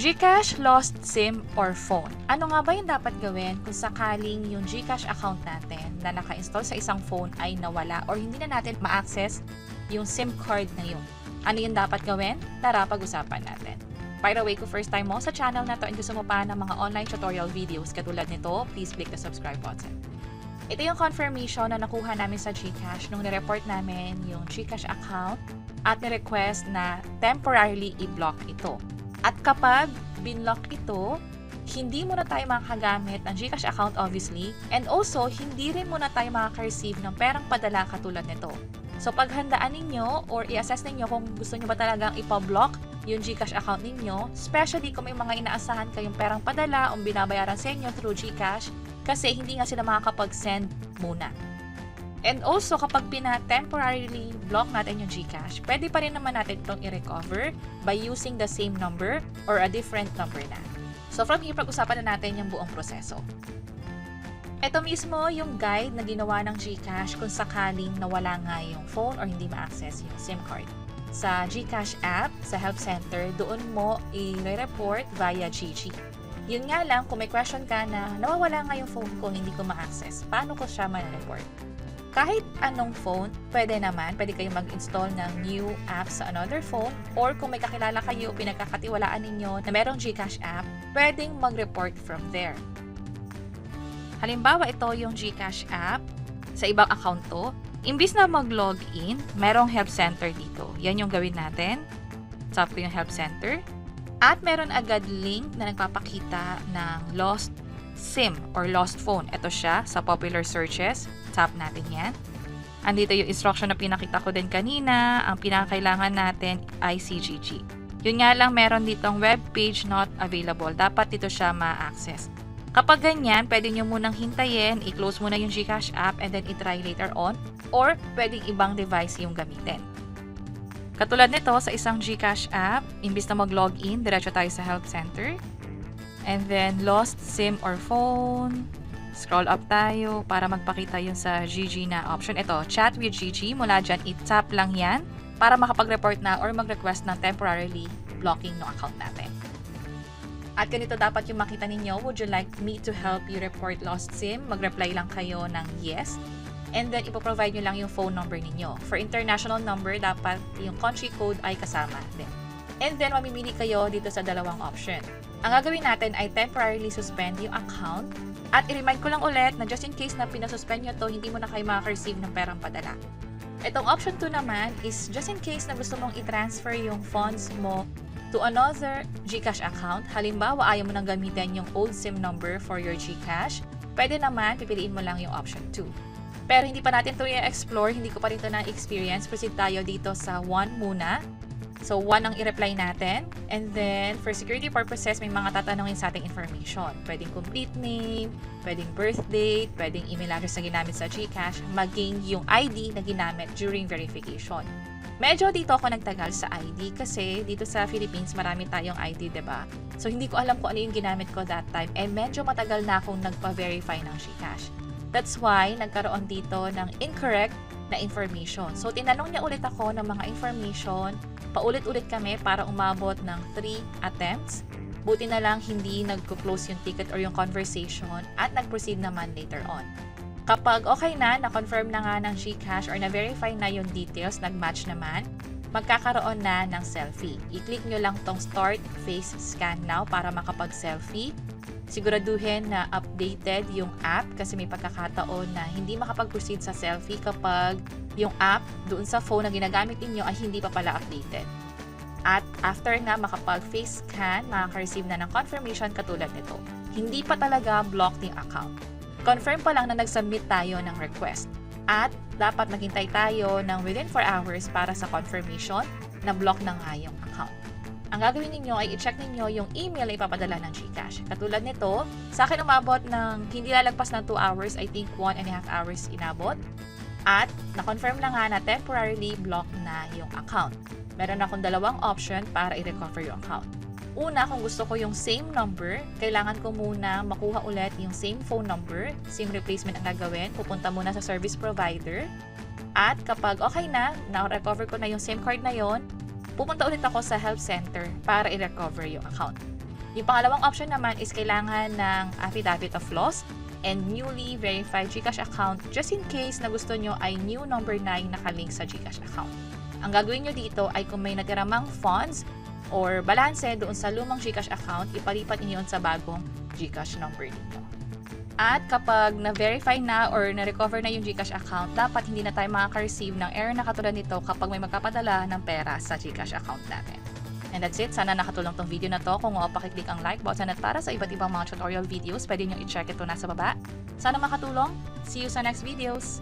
GCash, lost SIM, or phone. Ano nga ba yung dapat gawin kung sakaling yung GCash account natin na naka-install sa isang phone ay nawala or hindi na natin ma-access yung SIM card na yun? Ano yung dapat gawin? Tara, pag-usapan natin. By the way, kung first time mo sa channel na to and gusto mo pa ng mga online tutorial videos katulad nito, please click the subscribe button. Ito yung confirmation na nakuha namin sa GCash nung nireport namin yung GCash account at ni-request na temporarily i-block ito. At kapag binlock ito, hindi muna tayo makakagamit ng GCash account obviously, and also hindi rin muna tayo makaka-receive ng perang padala katulad nito. So paghandaan ninyo or i-assess ninyo kung gusto nyo ba talagang ipa-block yung GCash account ninyo, especially kung may mga inaasahan kayong perang padala o binabayaran sa inyo through GCash kasi hindi nga sila makakapag-send muna. And also, kapag temporarily block natin yung GCash, pwede pa rin naman natin itong i-recover by using the same number or a different number na. So from here, pag-usapan na natin yung buong proseso. Ito mismo yung guide na ginawa ng GCash kung sakaling nawala nga yung phone or hindi ma-access yung SIM card. Sa GCash app, sa Help Center, doon mo i-report via GG. Yun nga lang, kung may question ka na nawawala nga yung phone ko, hindi ko ma-access, paano ko siya ma-report? Kahit anong phone, pwede kayong mag-install ng new app sa another phone, or kung may kakilala kayo o pinagkakatiwalaan ninyo na merong GCash app, pwedeng mag-report from there. Halimbawa, ito yung GCash app sa ibang account to. Imbis na mag-login, merong help center dito. Yan yung gawin natin. Tap ko yung help center. At meron agad link na nagpapakita ng lost SIM or lost phone. Ito siya sa popular searches. Tap natin yan. Andito yung instruction na pinakita ko din kanina. Ang pinakailangan natin ay CGG. Yun nga lang, meron ditong web page not available. Dapat dito siya ma-access. Kapag ganyan, pwede nyo munang hintayin, i-close muna yung GCash app and then i-try later on, or pwedeng ibang device yung gamitin. Katulad nito, sa isang GCash app, imbis na mag-login, diretso tayo sa Help Center. And then, lost SIM or phone. Scroll up tayo para magpakita yun sa GG na option. Ito, chat with GG. Mula dyan, i-tap lang yan para makapag-report na or mag-request ng temporarily blocking ng account natin. At ganito dapat yung makita ninyo. Would you like me to help you report lost SIM? Mag-reply lang kayo ng yes. And then, ipoprovide nyo lang yung phone number ninyo. For international number, dapat yung country code ay kasama din. And then, mamimili kayo dito sa dalawang option. Ang gagawin natin ay temporarily suspend yung account. At i-remind ko lang ulit na just in case na pinasuspend nyo to, hindi mo na kayo makaka-receive ng perang padala. Itong option 2 naman is just in case na gusto mong i-transfer yung funds mo to another GCash account. Halimbawa, ayaw mo nang gamitin yung old SIM number for your GCash. Pwede naman, pipiliin mo lang yung option 2. Pero hindi pa natin ito i-explore, hindi ko pa rin ito na-experience. Proceed tayo dito sa 1 muna. So, 1 ang i-reply natin. And then, for security purposes, may mga tatanungin sa ating information. Pwedeng complete name, pwedeng birth date, pwedeng email address na ginamit sa GCash, maging yung ID na ginamit during verification. Medyo dito ako nagtagal sa ID kasi dito sa Philippines marami tayong ID, diba? So, hindi ko alam kung ano yung ginamit ko that time. And medyo matagal na akong nagpa-verify ng GCash. That's why, nagkaroon dito ng incorrect na information. So, tinanong niya ulit ako ng mga information. Paulit-ulit kami para umabot ng 3 attempts. Buti na lang hindi nag-close yung ticket or yung conversation at nag-proceed naman later on. Kapag okay na-confirm na nga ng GCash or na-verify na yung details, nag-match naman, magkakaroon na ng selfie. I-click nyo lang tong Start Face Scan Now para makapag-selfie. Siguraduhin na updated yung app kasi may pagkakataon na hindi makapag-proceed sa selfie kapag yung app doon sa phone na ginagamit ninyo ay hindi pa pala updated. At after nga makapag-face scan, makaka-receive na ng confirmation katulad nito. Hindi pa talaga blocked yung account. Confirm pa lang na nag-submit tayo ng request. At dapat maghintay tayo ng within 4 hours para sa confirmation na block na nga yung account. Ang gagawin ninyo ay i-check ninyo yung email na ipapadala ng GCash. Katulad nito, sa akin umabot ng hindi lalagpas ng 2 hours, I think 1.5 hours inabot. At na-confirm na nga na temporarily block na yung account. Meron akong dalawang option para i-recover yung account. Una, kung gusto ko yung same number, kailangan ko muna makuha ulit yung same phone number, SIM replacement ang gagawin, pupunta muna sa service provider. At kapag okay na-recover ko na yung SIM card na yon, pupunta ulit ako sa help center para i-recover yung account. Yung pangalawang option naman is kailangan ng affidavit of loss and newly verified GCash account just in case na gusto nyo ay new number na yung nakalink sa GCash account. Ang gagawin nyo dito ay kung may natiramang funds or balanse doon sa lumang GCash account, ipalipat niyo yun sa bagong GCash number dito. At kapag na-verify na or na-recover na yung GCash account, dapat hindi na tayo makaka-receive ng error na katulad nito kapag may magpapadala ng pera sa GCash account natin. And that's it. Sana nakatulong tong video na to. Kung pakiclick ang like button at para sa iba't ibang mga tutorial videos, pwede nyo i-check ito nasa baba. Sana makatulong. See you sa next videos!